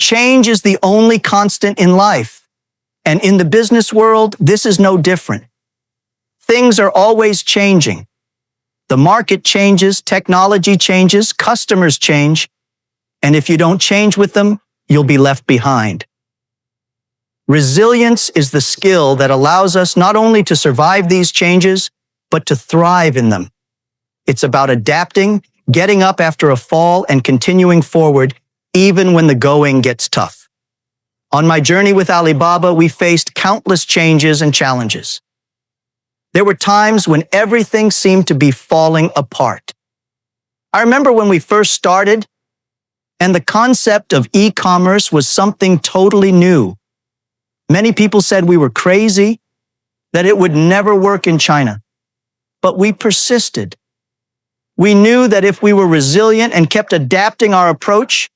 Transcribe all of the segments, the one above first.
Change is the only constant in life. And in the business world, this is no different. Things are always changing. The market changes, technology changes, customers change, and if you don't change with them, you'll be left behind. Resilience is the skill that allows us not only to survive these changes, but to thrive in them. It's about adapting, getting up after a fall, and continuing forward even when the going gets tough. On my journey with Alibaba, we faced countless changes and challenges. There were times when everything seemed to be falling apart. I remember when we first started, and the concept of e-commerce was something totally new. Many people said we were crazy, that it would never work in China. But we persisted. We knew that if we were resilient and kept adapting our approach,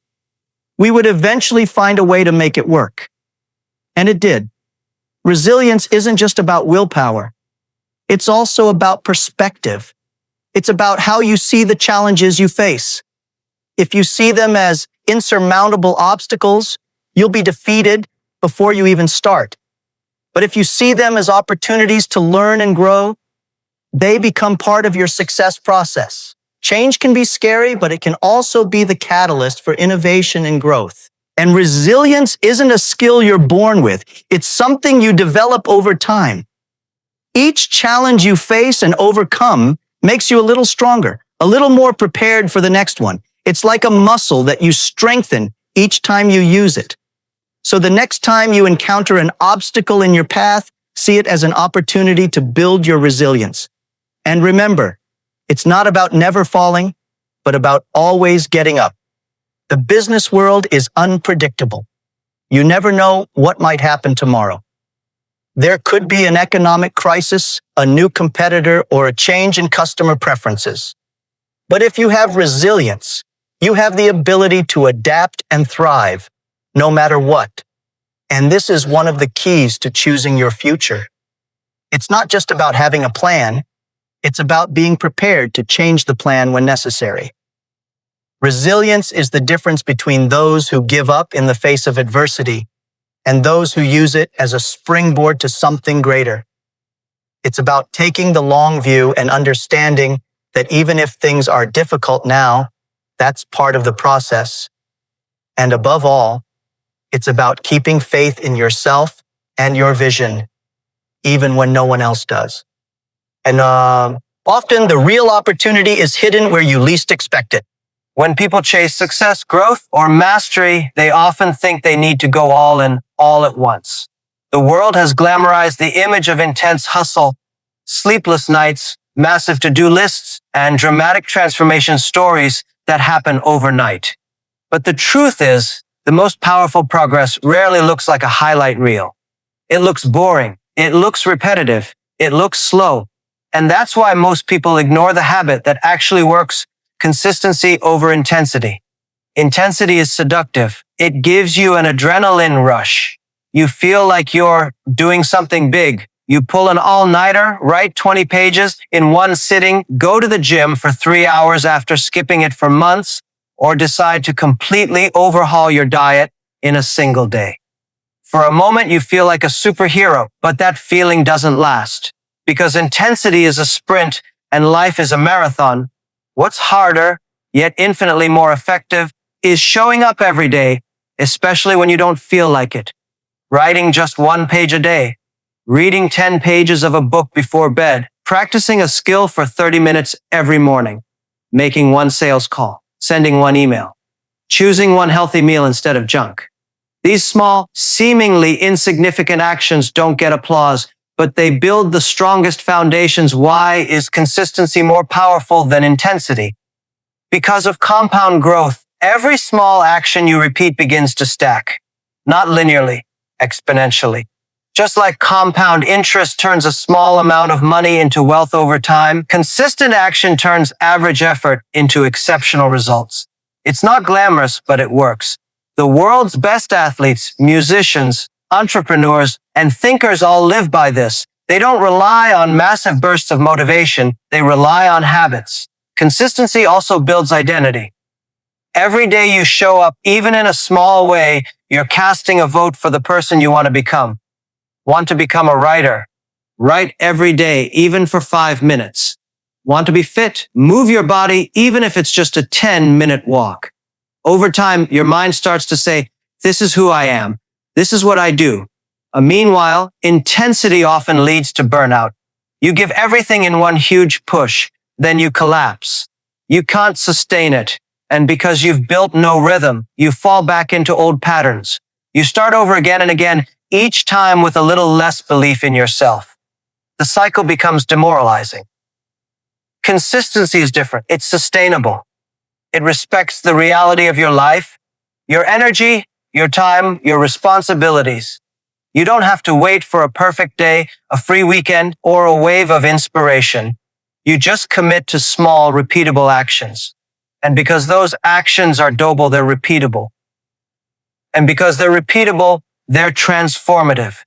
we would eventually find a way to make it work. And it did. Resilience isn't just about willpower. It's also about perspective. It's about how you see the challenges you face. If you see them as insurmountable obstacles, you'll be defeated before you even start. But if you see them as opportunities to learn and grow, they become part of your success process. Change can be scary, but it can also be the catalyst for innovation and growth. And resilience isn't a skill you're born with. It's something you develop over time. Each challenge you face and overcome makes you a little stronger, a little more prepared for the next one. It's like a muscle that you strengthen each time you use it. So the next time you encounter an obstacle in your path, see it as an opportunity to build your resilience. And remember, it's not about never falling, but about always getting up. The business world is unpredictable. You never know what might happen tomorrow. There could be an economic crisis, a new competitor, or a change in customer preferences. But if you have resilience, you have the ability to adapt and thrive, no matter what. And this is one of the keys to choosing your future. It's not just about having a plan. It's about being prepared to change the plan when necessary. Resilience is the difference between those who give up in the face of adversity and those who use it as a springboard to something greater. It's about taking the long view and understanding that even if things are difficult now, that's part of the process. And above all, it's about keeping faith in yourself and your vision, even when no one else does. And often the real opportunity is hidden where you least expect it. When people chase success, growth, or mastery, they often think they need to go all in all at once. The world has glamorized the image of intense hustle, sleepless nights, massive to-do lists, and dramatic transformation stories that happen overnight. But the truth is, the most powerful progress rarely looks like a highlight reel. It looks boring. It looks repetitive. It looks slow. And that's why most people ignore the habit that actually works: consistency over intensity. Intensity is seductive. It gives you an adrenaline rush. You feel like you're doing something big. You pull an all-nighter, write 20 pages in one sitting, go to the gym for 3 hours after skipping it for months, or decide to completely overhaul your diet in a single day. For a moment, you feel like a superhero, but that feeling doesn't last. Because intensity is a sprint and life is a marathon, what's harder, yet infinitely more effective, is showing up every day, especially when you don't feel like it. Writing just 1 page a day, reading 10 pages of a book before bed, practicing a skill for 30 minutes every morning, making 1 sales call, sending 1 email, choosing 1 healthy meal instead of junk. These small, seemingly insignificant actions don't get applause, but they build the strongest foundations. Why is consistency more powerful than intensity? Because of compound growth, every small action you repeat begins to stack, not linearly, exponentially. Just like compound interest turns a small amount of money into wealth over time, consistent action turns average effort into exceptional results. It's not glamorous, but it works. The world's best athletes, musicians, entrepreneurs, and thinkers all live by this. They don't rely on massive bursts of motivation. They rely on habits. Consistency also builds identity. Every day you show up, even in a small way, you're casting a vote for the person you want to become. Want to become a writer? Write every day, even for 5 minutes. Want to be fit? Move your body, even if it's just a 10-minute walk. Over time, your mind starts to say, this is who I am. This is what I do. Meanwhile, intensity often leads to burnout. You give everything in one huge push, then you collapse. You can't sustain it. And because you've built no rhythm, you fall back into old patterns. You start over again and again, each time with a little less belief in yourself. The cycle becomes demoralizing. Consistency is different. It's sustainable. It respects the reality of your life, your energy, your time, your responsibilities. You don't have to wait for a perfect day, a free weekend, or a wave of inspiration. You just commit to small, repeatable actions. And because those actions are doable, they're repeatable. And because they're repeatable, they're transformative.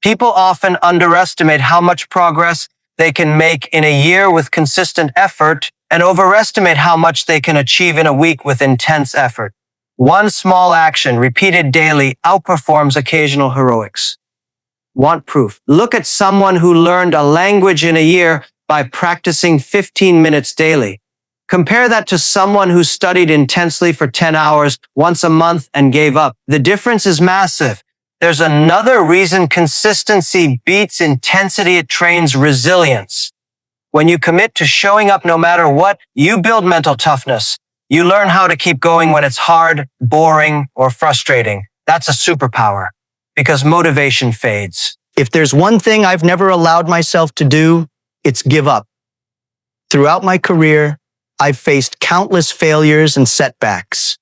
People often underestimate how much progress they can make in a year with consistent effort and overestimate how much they can achieve in a week with intense effort. One small action repeated daily outperforms occasional heroics. Want proof? Look at someone who learned a language in a year by practicing 15 minutes daily. Compare that to someone who studied intensely for 10 hours once a month and gave up. The difference is massive. There's another reason consistency beats intensity. It trains resilience. When you commit to showing up no matter what, you build mental toughness. You learn how to keep going when it's hard, boring, or frustrating. That's a superpower because motivation fades. If there's one thing I've never allowed myself to do, it's give up. Throughout my career, I've faced countless failures and setbacks.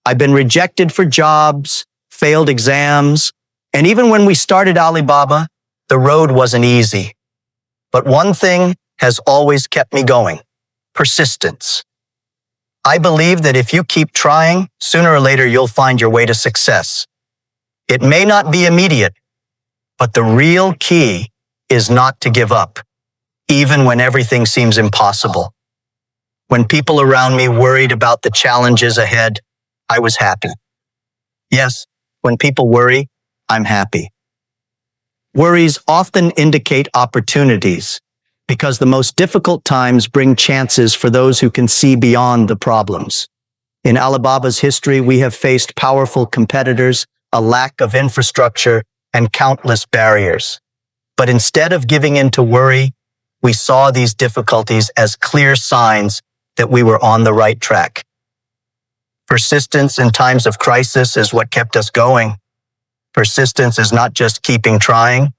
I've been rejected for jobs, failed exams, and even when we started Alibaba, the road wasn't easy. But one thing has always kept me going: persistence. I believe that if you keep trying, sooner or later you'll find your way to success. It may not be immediate, but the real key is not to give up, even when everything seems impossible. When people around me worried about the challenges ahead, I was happy. Yes, when people worry, I'm happy. Worries often indicate opportunities, because the most difficult times bring chances for those who can see beyond the problems. In Alibaba's history, we have faced powerful competitors, a lack of infrastructure, and countless barriers. But instead of giving in to worry, we saw these difficulties as clear signs that we were on the right track. Persistence in times of crisis is what kept us going. Persistence is not just keeping trying,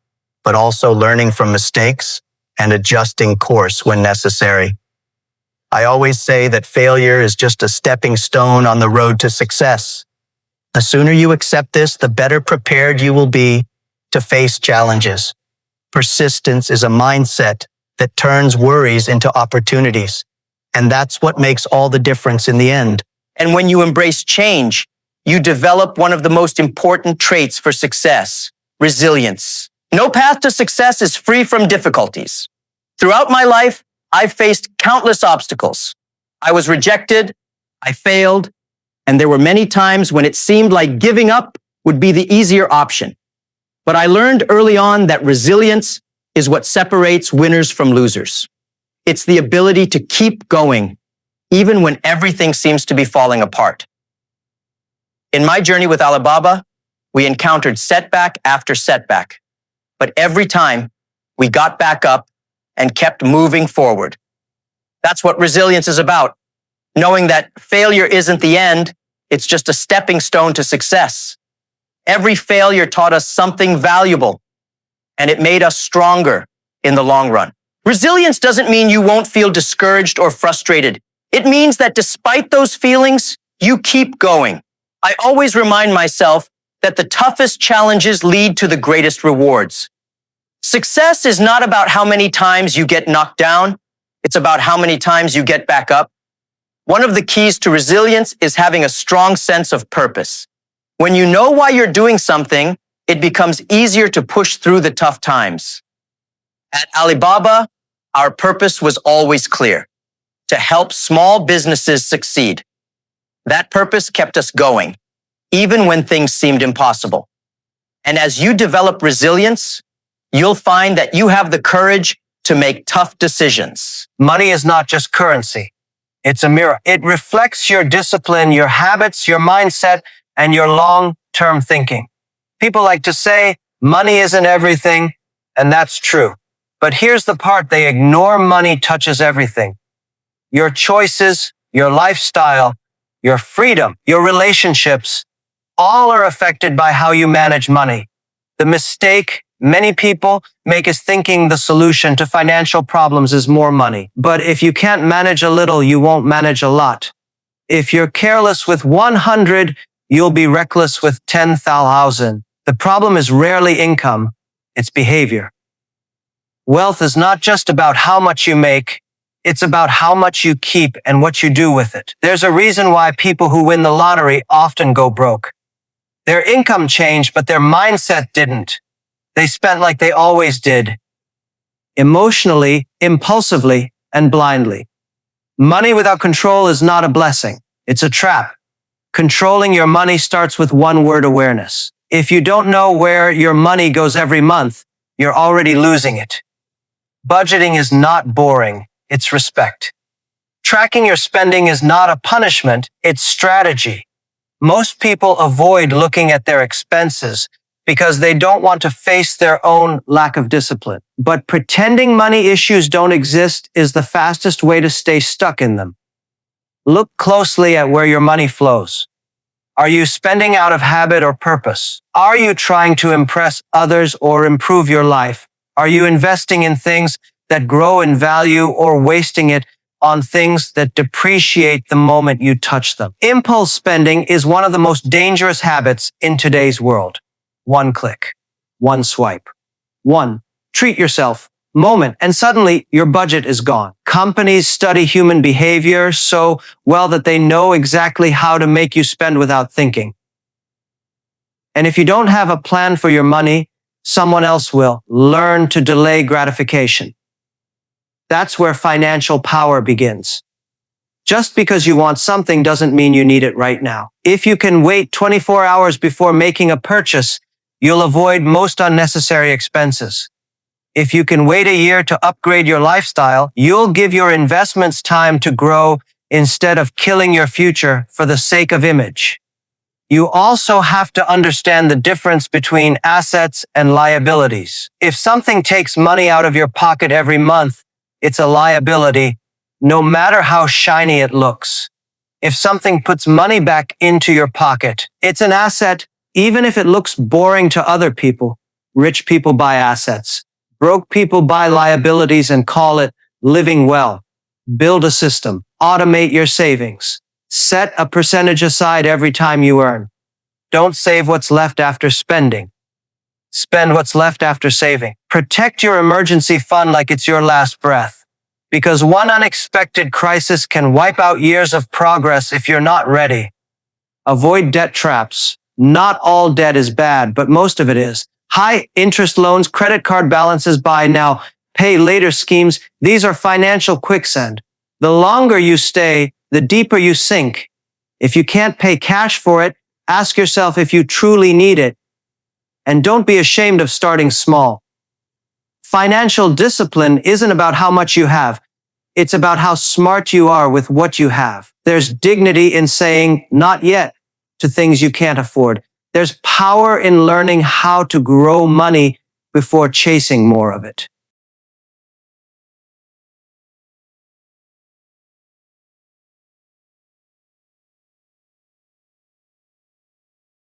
but also learning from mistakes and adjusting course when necessary. I always say that failure is just a stepping stone on the road to success. The sooner you accept this, the better prepared you will be to face challenges. Persistence is a mindset that turns worries into opportunities. And that's what makes all the difference in the end. And when you embrace change, you develop one of the most important traits for success: resilience. No path to success is free from difficulties. Throughout my life, I've faced countless obstacles. I was rejected, I failed, and there were many times when it seemed like giving up would be the easier option. But I learned early on that resilience is what separates winners from losers. It's the ability to keep going, even when everything seems to be falling apart. In my journey with Alibaba, we encountered setback after setback. But every time, we got back up and kept moving forward. That's what resilience is about. Knowing that failure isn't the end, it's just a stepping stone to success. Every failure taught us something valuable, and it made us stronger in the long run. Resilience doesn't mean you won't feel discouraged or frustrated. It means that despite those feelings, you keep going. I always remind myself that the toughest challenges lead to the greatest rewards. Success is not about how many times you get knocked down. It's about how many times you get back up. One of the keys to resilience is having a strong sense of purpose. When you know why you're doing something, it becomes easier to push through the tough times. At Alibaba, our purpose was always clear: to help small businesses succeed. That purpose kept us going, even when things seemed impossible. And as you develop resilience, you'll find that you have the courage to make tough decisions. Money is not just currency. It's a mirror. It reflects your discipline, your habits, your mindset, and your long-term thinking. People like to say, money isn't everything, and that's true. But here's the part they ignore: money touches everything. Your choices, your lifestyle, your freedom, your relationships, all are affected by how you manage money. The mistake many people make is thinking the solution to financial problems is more money. But if you can't manage a little, you won't manage a lot. If you're careless with 100, you'll be reckless with 10,000. The problem is rarely income, it's behavior. Wealth is not just about how much you make, it's about how much you keep and what you do with it. There's a reason why people who win the lottery often go broke. Their income changed, but their mindset didn't. They spent like they always did. Emotionally, impulsively, and blindly. Money without control is not a blessing. It's a trap. Controlling your money starts with one word: awareness. If you don't know where your money goes every month, you're already losing it. Budgeting is not boring. It's respect. Tracking your spending is not a punishment. It's strategy. Most people avoid looking at their expenses because they don't want to face their own lack of discipline. But pretending money issues don't exist is the fastest way to stay stuck in them. Look closely at where your money flows. Are you spending out of habit or purpose? Are you trying to impress others or improve your life? Are you investing in things that grow in value or wasting it on things that depreciate the moment you touch them? Impulse spending is one of the most dangerous habits in today's world. One click, one swipe, one treat yourself moment, and suddenly your budget is gone. Companies study human behavior so well that they know exactly how to make you spend without thinking. And if you don't have a plan for your money, someone else will. Learn to delay gratification. That's where financial power begins. Just because you want something doesn't mean you need it right now. If you can wait 24 hours before making a purchase, you'll avoid most unnecessary expenses. If you can wait a year to upgrade your lifestyle, you'll give your investments time to grow instead of killing your future for the sake of image. You also have to understand the difference between assets and liabilities. If something takes money out of your pocket every month, it's a liability, no matter how shiny it looks. If something puts money back into your pocket, it's an asset, even if it looks boring to other people. Rich people buy assets. Broke people buy liabilities and call it living well. Build a system. Automate your savings. Set a percentage aside every time you earn. Don't save what's left after spending. Spend what's left after saving. Protect your emergency fund like it's your last breath. Because one unexpected crisis can wipe out years of progress if you're not ready. Avoid debt traps. Not all debt is bad, but most of it is. High interest loans, credit card balances, buy now, pay later schemes. These are financial quicksand. The longer you stay, the deeper you sink. If you can't pay cash for it, ask yourself if you truly need it. And don't be ashamed of starting small. Financial discipline isn't about how much you have. It's about how smart you are with what you have. There's dignity in saying not yet to things you can't afford. There's power in learning how to grow money before chasing more of it.